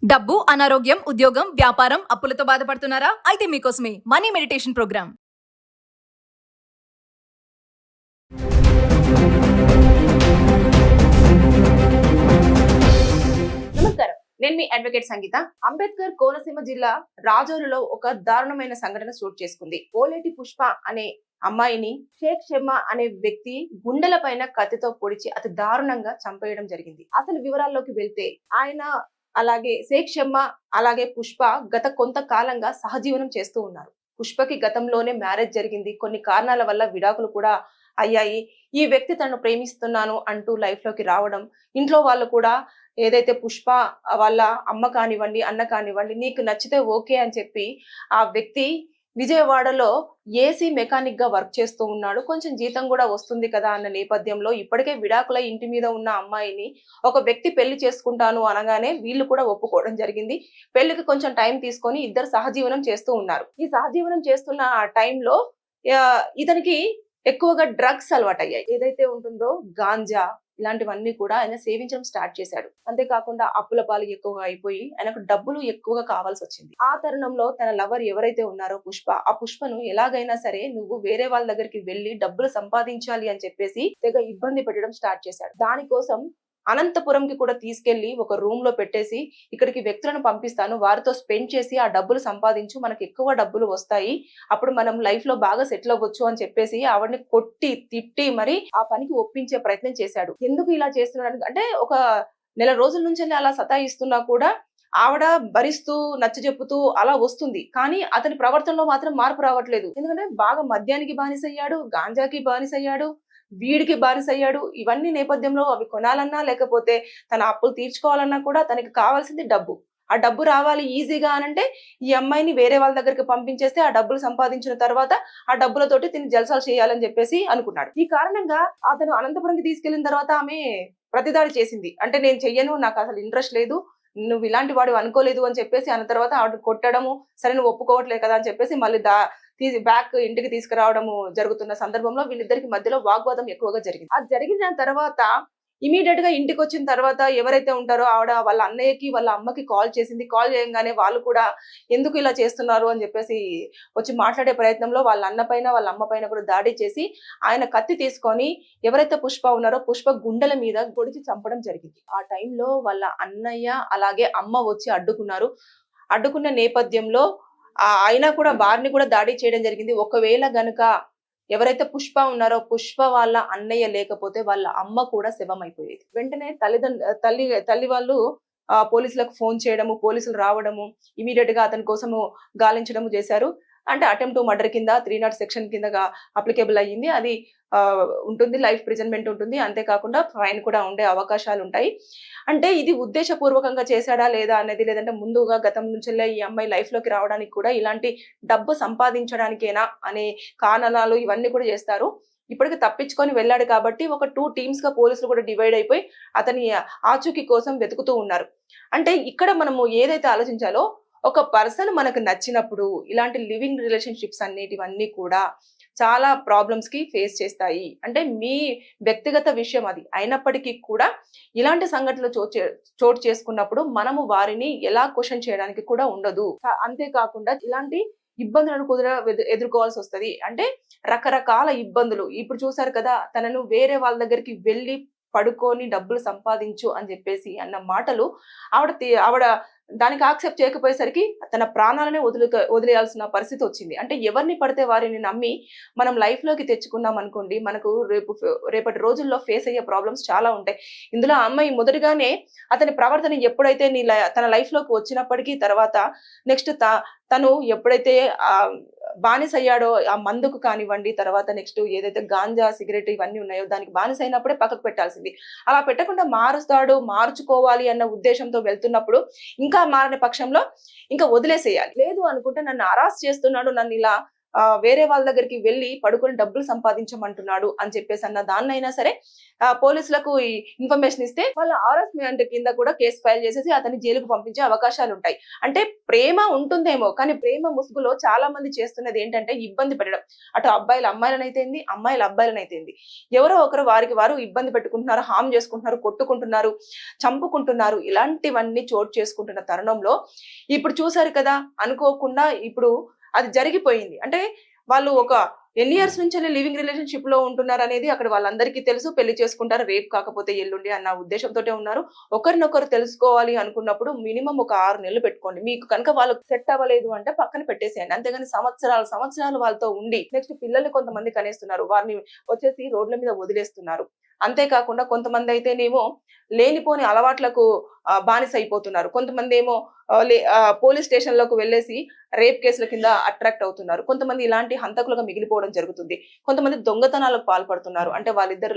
డబ్బు, అనారోగ్యం, ఉద్యోగం, వ్యాపారం, అప్పులతో బాధపడుతున్నారా? అయితే మీకోసమే మనీ మెడిటేషన్ ప్రోగ్రామ్. నమస్కారం, నేను మీ అడ్వకేట్ సంగీత. అంబేద్కర్ కోనసీమ జిల్లా రాజోలులో ఒక దారుణమైన సంఘటన చోటు చేసుకుంది. ఓలేటి పుష్ప అనే అమ్మాయిని షేక్ షెమ్మా అనే వ్యక్తి గుండెల పైన కత్తితో పొడిచి అతి దారుణంగా చంపేయడం జరిగింది. అసలు వివరాల్లోకి వెళ్తే ఆయన అలాగే షేక్ షెమ్మా అలాగే పుష్ప గత కొంతకాలంగా సహజీవనం చేస్తూ ఉన్నారు. పుష్పకి గతంలోనే మ్యారేజ్ జరిగింది. కొన్ని కారణాల వల్ల విడాకులు కూడా అయ్యాయి. ఈ వ్యక్తి తనను ప్రేమిస్తున్నాను అంటూ లైఫ్ లోకి రావడం, ఇంట్లో వాళ్ళు కూడా ఏదైతే పుష్ప వాళ్ళ అమ్మ కానివ్వండి, అన్న కానివ్వండి, నీకు నచ్చితే ఓకే అని చెప్పి ఆ వ్యక్తి విజయవాడలో ఏసీ మెకానిక్ గా వర్క్ చేస్తూ ఉన్నాడు. కొంచెం జీతం కూడా వస్తుంది కదా అన్న నేపథ్యంలో ఇప్పటికే విడాకుల ఇంటి మీద ఉన్న అమ్మాయిని ఒక వ్యక్తి పెళ్లి చేసుకుంటాను అనగానే వీళ్ళు కూడా ఒప్పుకోవడం జరిగింది. పెళ్లికి కొంచెం టైం తీసుకొని ఇద్దరు సహజీవనం చేస్తూ ఉన్నారు. ఈ సహజీవనం చేస్తున్న ఆ టైంలో ఇతనికి ఎక్కువగా డ్రగ్స్ అలవాటయ్యాయి. ఏదైతే ఉంటుందో గాంజా ఇలాంటివన్నీ కూడా ఆయన సేవించడం స్టార్ట్ చేశాడు. అంతేకాకుండా అప్పుల పాలు ఎక్కువగా అయిపోయి ఆయనకు డబ్బులు ఎక్కువగా కావాల్సి వచ్చింది. ఆ తరుణంలో తన లవర్ ఎవరైతే ఉన్నారో పుష్ప, ఆ పుష్పను ఎలాగైనా సరే నువ్వు వేరే వాళ్ళ దగ్గరికి వెళ్లి డబ్బులు సంపాదించాలి అని చెప్పేసి తెగ ఇబ్బంది పెట్టడం స్టార్ట్ చేశాడు. దానికోసం అనంతపురంకి కూడా తీసుకెళ్లి ఒక రూమ్ లో పెట్టేసి ఇక్కడికి వ్యక్తులను పంపిస్తాను, వారితో స్పెండ్ చేసి ఆ డబ్బులు సంపాదించు, మనకి ఎక్కువ డబ్బులు వస్తాయి, అప్పుడు మనం లైఫ్ లో బాగా సెటిల్ అవ్వచ్చు అని చెప్పేసి ఆవిడని కొట్టి తిట్టి మరి ఆ పనికి ఒప్పించే ప్రయత్నం చేశాడు. ఎందుకు ఇలా చేస్తున్నాడు అంటే ఒక నెల రోజుల నుంచి అలా సతాయిస్తున్నా కూడా ఆవిడ భరిస్తూ నచ్చజెప్పుతూ అలా వస్తుంది. కానీ అతని ప్రవర్తనలో మాత్రం మార్పు రావట్లేదు. ఎందుకంటే బాగా మద్యానికి బానిసయ్యాడు, గాంజాకి బానిసయ్యాడు, వీడికి బానిసయ్యాడు. ఇవన్నీ నేపథ్యంలో అవి కొనాలన్నా లేకపోతే తన అప్పులు తీర్చుకోవాలన్నా కూడా తనకి కావాల్సింది డబ్బు. ఆ డబ్బు రావాలి ఈజీగా అనంటే ఈ అమ్మాయిని వేరే వాళ్ళ దగ్గరికి పంపించేస్తే ఆ డబ్బులు సంపాదించిన తర్వాత ఆ డబ్బులతోటి తిని జల్సాలు చేయాలని చెప్పేసి అనుకున్నాడు. ఈ కారణంగా అతను అనంతపురంకి తీసుకెళ్లిన తర్వాత ఆమె ప్రతిదాడి చేసింది. అంటే నేను చెయ్యను, నాకు అసలు ఇంట్రెస్ట్ లేదు, నువ్వు ఇలాంటి వాడు అనుకోలేదు అని చెప్పేసి అన్న తర్వాత ఆవిడ కొట్టడము, సరే నువ్వు ఒప్పుకోవట్లేదు కదా అని చెప్పేసి మళ్ళీ బ్యాక్ ఇంటికి తీసుకురావడము జరుగుతున్న సందర్భంలో వీళ్ళిద్దరికి మధ్యలో వాగ్వాదం ఎక్కువగా జరిగింది. అది జరిగిన తర్వాత ఇమీడియట్ గా ఇంటికి వచ్చిన తర్వాత ఎవరైతే ఉంటారో ఆవిడ వాళ్ళ అన్నయ్యకి వాళ్ళ అమ్మకి కాల్ చేసింది. కాల్ చేయగానే వాళ్ళు కూడా ఎందుకు ఇలా చేస్తున్నారు అని చెప్పేసి వచ్చి మాట్లాడే ప్రయత్నంలో వాళ్ళ అన్న పైన వాళ్ళ అమ్మ పైన కూడా దాడి చేసి ఆయన కత్తి తీసుకొని ఎవరైతే పుష్ప ఉన్నారో పుష్ప గుండెల మీద పొడిచి చంపడం జరిగింది. ఆ టైంలో వాళ్ళ అన్నయ్య అలాగే అమ్మ వచ్చి అడ్డుకున్నారు. అడ్డుకున్న నేపథ్యంలో అయినా కూడా వారిని కూడా దాడి చేయడం జరిగింది. ఒకవేళ గనుక ఎవరైతే పుష్ప ఉన్నారో పుష్ప వాళ్ళ అన్నయ్య లేకపోతే వాళ్ళ అమ్మ కూడా శవం అయిపోయేది. వెంటనే తల్లి వాళ్ళు పోలీసులకు ఫోన్ చేయడము, పోలీసులు రావడము, ఇమీడియట్ గా అతని కోసము గాలించడము చేశారు. అంటే అటెంప్ట్ టు మర్డర్ కింద 300 సెక్షన్ కిందగా అప్లికేబుల్ అయ్యింది. అది ఉంటుంది, లైఫ్ ప్రిజన్మెంట్ ఉంటుంది. అంతేకాకుండా ఫైన్ కూడా ఉండే అవకాశాలు ఉంటాయి. అంటే ఇది ఉద్దేశపూర్వకంగా చేశాడా లేదా అనేది, లేదంటే ముందుగా గతం నుంచెల్లే ఈ అమ్మాయి లైఫ్ లోకి రావడానికి కూడా ఇలాంటి డబ్బు సంపాదించడానికేనా అనే కారణాలు ఇవన్నీ కూడా చేస్తారు. ఇప్పటికి తప్పించుకొని వెళ్ళాడు కాబట్టి ఒక 2 టీమ్స్ గా పోలీసులు కూడా డివైడ్ అయిపోయి అతని ఆచూకీ కోసం వెతుకుతూ ఉన్నారు. అంటే ఇక్కడ మనము ఏదైతే ఆలోచించాలో, ఒక పర్సన్ మనకు నచ్చినప్పుడు ఇలాంటి లివింగ్ రిలేషన్షిప్స్ అన్నిటివన్నీ కూడా చాలా ప్రాబ్లమ్స్ కి ఫేస్ చేస్తాయి. అంటే మీ వ్యక్తిగత విషయం అది అయినప్పటికీ కూడా ఇలాంటి సంఘటనలు చోటు చేసుకున్నప్పుడు మనము వారిని ఎలా క్వశ్చన్ చేయడానికి కూడా ఉండదు. అంతేకాకుండా ఇలాంటి ఇబ్బందులను ఎదుర్కోవాల్సి వస్తది. అంటే రకరకాల ఇబ్బందులు ఇప్పుడు చూసారు కదా, తనను వేరే వాళ్ళ దగ్గరికి వెళ్ళి పడుకొని డబ్బులు సంపాదించు అని చెప్పేసి అన్న మాటలు ఆవిడ దానికి యాక్సెప్ట్ చేయకపోయేసరికి తన ప్రాణాలనే వదిలేయాల్సిన పరిస్థితి వచ్చింది. అంటే ఎవరిని పడితే వారిని నమ్మి మనం లైఫ్ లోకి తెచ్చుకున్నాం అనుకోండి, మనకు రేపటి రోజుల్లో ఫేస్ అయ్యే ప్రాబ్లమ్స్ చాలా ఉంటాయి. ఇందులో ఆ అమ్మాయి మొదటిగానే అతని ప్రవర్తన ఎప్పుడైతే తన లైఫ్ లోకి వచ్చినప్పటికీ తర్వాత నెక్స్ట్ తను ఎప్పుడైతే బానిస అయ్యాడో ఆ మందుకు కానివ్వండి, తర్వాత నెక్స్ట్ ఏదైతే గాంజా సిగరెట్ ఇవన్నీ ఉన్నాయో దానికి బానిస అయినప్పుడే పక్కకు పెట్టాల్సింది. అలా పెట్టకుండా మార్చుకోవాలి అన్న ఉద్దేశంతో వెళ్తున్నప్పుడు ఇంకా మారని పక్షంలో ఇంకా వదిలేసేయాలి. లేదు అనుకుంటే నన్ను అరెస్ట్ చేస్తున్నాడు, నన్ను ఇలా వేరే వాళ్ళ దగ్గరికి వెళ్ళి పడుకొని డబ్బులు సంపాదించమంటున్నాడు అని చెప్పేసి అన్న దాన్నైనా సరే పోలీసులకు ఈ ఇన్ఫర్మేషన్ ఇస్తే వాళ్ళ హరాస్మెంట్ కింద కూడా కేసు ఫైల్ చేసేసి అతన్ని జైలుకు పంపించే అవకాశాలు ఉంటాయి. అంటే ప్రేమ ఉంటుందేమో, కానీ ప్రేమ ముసుగులో చాలా మంది చేస్తున్నది ఏంటంటే ఇబ్బంది పెట్టడం. అటు అబ్బాయిలు అమ్మాయిలనైతేంది, అమ్మాయిలు అబ్బాయిలనైతేంది, ఎవరో ఒకరు వారికి వారు ఇబ్బంది పెట్టుకుంటున్నారు, హామ్ చేసుకుంటున్నారు, కొట్టుకుంటున్నారు, చంపుకుంటున్నారు. ఇలాంటివన్నీ చోటు చేసుకుంటున్న తరుణంలో ఇప్పుడు చూసారు కదా, అనుకోకుండా ఇప్పుడు అది జరిగిపోయింది. అంటే వాళ్ళు ఒక ఎన్ని ఇయర్స్ నుంచి లివింగ్ రిలేషన్షిప్ లో ఉంటున్నారు అనేది అక్కడ వాళ్ళందరికీ తెలుసు. పెళ్లి చేసుకుంటారు, రేపు కాకపోతే ఎల్లుండి అన్న ఉద్దేశంతో ఉన్నారు. ఒకరినొకరు తెలుసుకోవాలి అనుకున్నప్పుడు మినిమం ఒక 6 నెలలు పెట్టుకోండి. మీకు కనుక వాళ్ళకి సెట్ అవ్వలేదు అంటే పక్కన పెట్టేసేయండి. అంతేగాని సంవత్సరాలు వాళ్ళతో ఉండి నెక్స్ట్ పిల్లల్ని కొంతమంది కనేస్తున్నారు, వారిని వచ్చేసి రోడ్ల మీద వదిలేస్తున్నారు. అంతేకాకుండా కొంతమంది అయితేనేమో లేనిపోని అలవాట్లకు బానిస అయిపోతున్నారు. కొంతమంది ఏమో పోలీస్ స్టేషన్లకు వెళ్ళేసి రేప్ కేసుల కింద అట్రాక్ట్ అవుతున్నారు. కొంతమంది ఇలాంటి హంతకులుగా మిగిలిపోవడం జరుగుతుంది. కొంతమంది దొంగతనాలకు పాల్పడుతున్నారు. అంటే వాళ్ళిద్దరు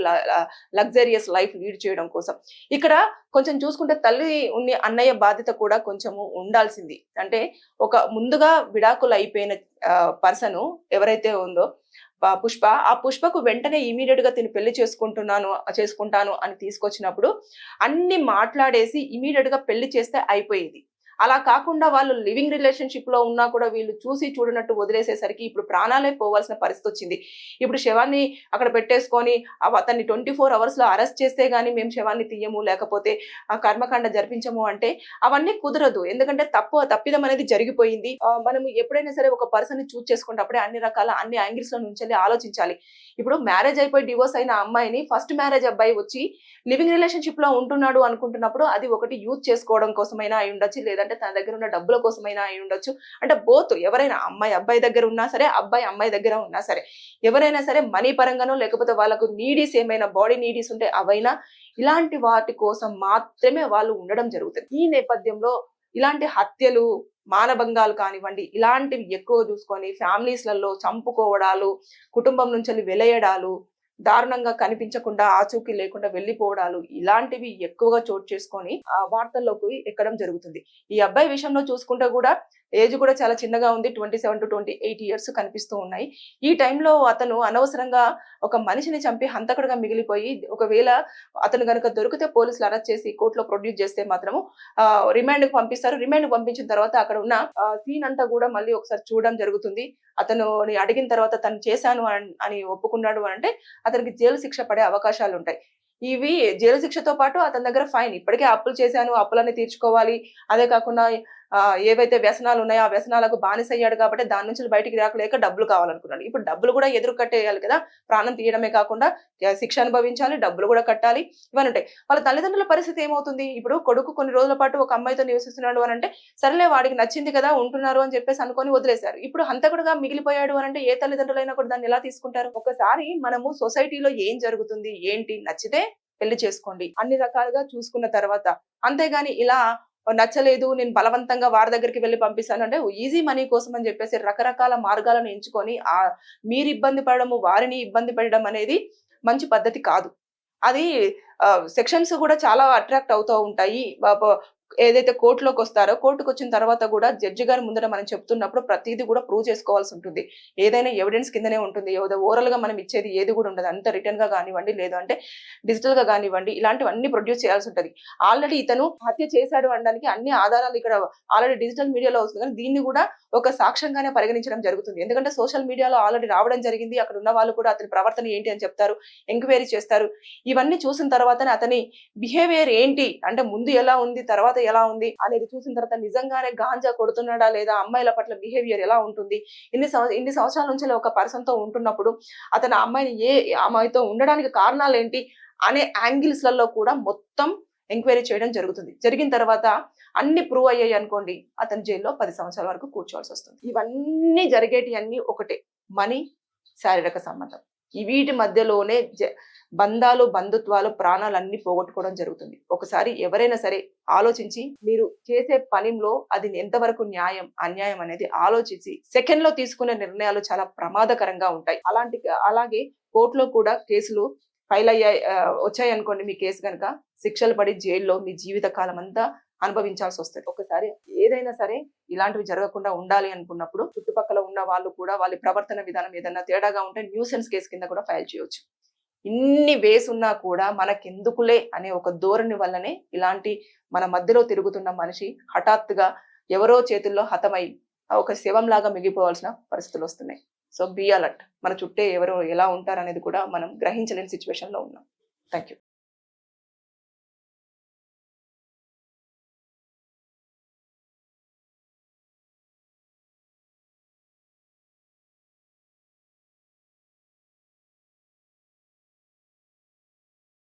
లగ్జరియస్ లైఫ్ లీడ్ చేయడం కోసం. ఇక్కడ కొంచెం చూసుకుంటే తల్లి ఉన్ని అన్నయ్య బాధ్యత కూడా కొంచెము ఉండాల్సింది. అంటే ఒక ముందుగా విడాకులు అయిపోయిన పర్సన్ ఎవరైతే ఉందో పుష్ప, ఆ పుష్పకు వెంటనే ఇమీడియట్ గా తిని పెళ్లి చేసుకుంటాను అని తీసుకొచ్చినప్పుడు అన్ని మాట్లాడేసి ఇమీడియట్ గా పెళ్లి చేస్తే అయిపోయేది. అలా కాకుండా వాళ్ళు లివింగ్ రిలేషన్షిప్ లో ఉన్నా కూడా వీళ్ళు చూసి చూడనట్టు వదిలేసేసరికి ఇప్పుడు ప్రాణాలే పోవాల్సిన పరిస్థితి వచ్చింది. ఇప్పుడు శవాన్ని అక్కడ పెట్టేసుకొని అతన్ని 24 hours లో అరెస్ట్ చేస్తే గానీ మేము శవాన్ని తీయము, లేకపోతే ఆ కర్మకాండ జరిపించము అంటే అవన్నీ కుదరదు. ఎందుకంటే తప్పిదం అనేది జరిగిపోయింది. మనం ఎప్పుడైనా సరే ఒక పర్సన్ ని చూస్ చేసుకున్నప్పుడే అన్ని యాంగిల్స్ లో నుంచి ఆలోచించాలి. ఇప్పుడు మ్యారేజ్ అయిపోయి డివోర్స్ అయిన అమ్మాయిని ఫస్ట్ మ్యారేజ్ అబ్బాయి వచ్చి లివింగ్ రిలేషన్షిప్ లో ఉంటున్నాడు అనుకుంటున్నప్పుడు అది ఒకటి యూజ్ చేసుకోవడం కోసమైనా అయి ఉండొచ్చు, లేదంటే తన దగ్గర ఉన్న డబ్బుల కోసమైనా అయి ఉండొచ్చు. అంటే బోత్, ఎవరైనా అమ్మాయి అబ్బాయి దగ్గర ఉన్నా సరే, అబ్బాయి అమ్మాయి దగ్గర ఉన్నా సరే, ఎవరైనా సరే మనీ పరంగానో లేకపోతే వాళ్ళకు నీడీస్ ఏమైనా బాడీ నీడీస్ ఉంటే అవైనా ఇలాంటి వాటి కోసం మాత్రమే వాళ్ళు ఉండడం జరుగుతుంది. ఈ నేపథ్యంలో ఇలాంటి హత్యలు, మానభంగాలు కానివ్వండి, ఇలాంటివి ఎక్కువ చూసుకొని ఫ్యామిలీస్లలో చంపుకోవడాలు, కుటుంబం నుంచి వెలయడాలు, దారుణంగా కనిపించకుండా ఆచూకీ లేకుండా వెళ్లిపోవడాలు, ఇలాంటివి ఎక్కువగా చోటు చేసుకొని వార్తల్లోకి ఎక్కడం జరుగుతుంది. ఈ అబ్బాయి విషయంలో చూసుకుంటే కూడా ఏజ్ కూడా చాలా చిన్నగా ఉంది. 27 to 28 years కనిపిస్తూ ఉన్నాయి. ఈ టైంలో అతను అనవసరంగా ఒక మనిషిని చంపి హంతకుడుగా మిగిలిపోయి, ఒకవేళ అతను కనుక దొరికితే పోలీసులు అరెస్ట్ చేసి కోర్టులో ప్రొడ్యూస్ చేస్తే మాత్రము రిమాండ్ కు పంపిస్తారు. రిమాండ్ పంపించిన తర్వాత అక్కడ ఉన్న సీన్ అంతా కూడా మళ్ళీ ఒకసారి చూడడం జరుగుతుంది. అతను అడిగిన తర్వాత తను చేశాను అని ఒప్పుకున్నాడు అంటే అతనికి జైలు శిక్ష పడే అవకాశాలు ఉంటాయి. ఇవి జైలు శిక్షతో పాటు అతని దగ్గర ఫైన్, ఇప్పటికే అప్పులు చేశాను, అప్పులన్నీ తీర్చుకోవాలి, అదే కాకుండా ఏవైతే వ్యసనాలు ఉన్నాయో ఆ వ్యసనాలకు బానిస అయ్యాడు కాబట్టి దాని నుంచి బయటికి రాకలేక డబ్బులు కావాలనుకున్నాడు. ఇప్పుడు డబ్బులు కూడా ఎదురు కట్టేయాలి కదా, ప్రాణం తీయడమే కాకుండా శిక్ష అనుభవించాలి, డబ్బులు కూడా కట్టాలి, ఇవన్నీ ఉంటాయి. వాళ్ళ తల్లిదండ్రుల పరిస్థితి ఏమవుతుంది? ఇప్పుడు కొడుకు కొన్ని రోజుల పాటు ఒక అమ్మాయితో నివసిస్తున్నాడు అని అంటే సరేలే వాడికి నచ్చింది కదా ఉంటున్నారు అని చెప్పేసి అనుకొని వదిలేశారు. ఇప్పుడు హంతకుడుగా మిగిలిపోయాడు అని అంటే ఏ తల్లిదండ్రులైనా కూడా దాన్ని ఎలా తీసుకుంటారు? ఒకసారి మనము సొసైటీలో ఏం జరుగుతుంది ఏంటి, నచ్చితే పెళ్లి చేసుకోండి, అన్ని రకాలుగా చూసుకున్న తర్వాత. అంతేగాని ఇలా నచ్చలేదు నేను బలవంతంగా వారి దగ్గరికి వెళ్ళి పంపిస్తాను అంటే ఈజీ మనీ కోసం అని చెప్పేసి రకరకాల మార్గాలను ఎంచుకొని మీరు ఇబ్బంది పడడము, వారిని ఇబ్బంది పెట్టడం అనేది మంచి పద్ధతి కాదు. అది సెక్షన్స్ కూడా చాలా అట్రాక్ట్ అవుతూ ఉంటాయి. ఏదైతే కోర్టులోకి వస్తారో, కోర్టుకు వచ్చిన తర్వాత కూడా జడ్జి గారి ముందర మనం చెప్తున్నప్పుడు ప్రతిదీ కూడా ప్రూవ్ చేసుకోవాల్సి ఉంటుంది. ఏదైనా ఎవిడెన్స్ కిందనే ఉంటుంది. ఓరల్ గా మనం ఇచ్చేది ఏది కూడా ఉండదు. అంత రిటర్న్ గా కానివ్వండి, లేదంటే డిజిటల్ గా కానివ్వండి, ఇలాంటివన్నీ ప్రొడ్యూస్ చేయాల్సి ఉంటుంది. ఆల్రెడీ ఇతను హత్య చేశాడు అనడానికి అన్ని ఆధారాలు ఇక్కడ ఆల్రెడీ డిజిటల్ మీడియాలో వస్తుంది, కానీ దీన్ని కూడా ఒక సాక్ష్యంగానే పరిగణించడం జరుగుతుంది. ఎందుకంటే సోషల్ మీడియాలో ఆల్రెడీ రావడం జరిగింది. అక్కడ ఉన్న వాళ్ళు కూడా అతని ప్రవర్తన ఏంటి అని చెప్తారు, ఎంక్వైరీ చేస్తారు. ఇవన్నీ చూసిన తర్వాతనే అతని బిహేవియర్ ఏంటి అంటే ముందు ఎలా ఉంది, తర్వాత ఎలా ఉంది అనేది చూసిన తర్వాత నిజంగానే గాంజా కొడుతున్నాడా లేదా, అమ్మాయిల పట్ల బిహేవియర్ ఎలా ఉంటుంది, ఇన్ని సంవత్సరాల నుంచి ఒక పర్సన్ తో ఉంటున్నప్పుడు అతను అమ్మాయితో ఉండడానికి కారణాలు ఏంటి అనే యాంగిల్స్ లలో కూడా మొత్తం ఎంక్వైరీ చేయడం జరుగుతుంది. జరిగిన తర్వాత అన్ని ప్రూవ్ అయ్యాయి అనుకోండి, అతని జైల్లో 10 సంవత్సరాల వరకు కూర్చోవాల్సి వస్తుంది. ఇవన్నీ జరిగేటివన్నీ ఒకటే, మనీ, శారీరక సంబంధం. వీటి మధ్యలోనే బంధాలు, బంధుత్వాలు, ప్రాణాలు అన్ని పోగొట్టుకోవడం జరుగుతుంది. ఒకసారి ఎవరైనా సరే ఆలోచించి మీరు చేసే పనిలో అది ఎంతవరకు న్యాయం, అన్యాయం అనేది ఆలోచించి సెకండ్ లో తీసుకునే నిర్ణయాలు చాలా ప్రమాదకరంగా ఉంటాయి. అలాగే కోర్టులో కూడా కేసులు ఫైల్ వచ్చాయి అనుకోండి, మీ కేసు కనుక శిక్షలు పడి జైల్లో మీ జీవిత కాలం అంతా అనుభవించాల్సి వస్తుంది. ఒకసారి ఏదైనా సరే ఇలాంటివి జరగకుండా ఉండాలి అనుకున్నప్పుడు చుట్టుపక్కల ఉన్న వాళ్ళు కూడా వాళ్ళ ప్రవర్తన విధానం ఏదైనా తేడాగా ఉంటే న్యూసెన్స్ కేసు కింద కూడా ఫైల్ చేయొచ్చు. ఇన్ని వేస్ ఉన్నా కూడా మనకెందుకులే అనే ఒక ధోరణి వల్లనే ఇలాంటి మన మధ్యలో తిరుగుతున్న మనిషి హఠాత్తుగా ఎవరో చేతుల్లో హతమై ఒక శవం లాగా మిగిలిపోవాల్సిన పరిస్థితులు వస్తున్నాయి. So be alert. మన చుట్టే ఎవరో ఎలా ఉంటారనేది కూడా మనం గ్రహించలేని సిచ్యువేషన్ లో ఉన్నాం. Thank you.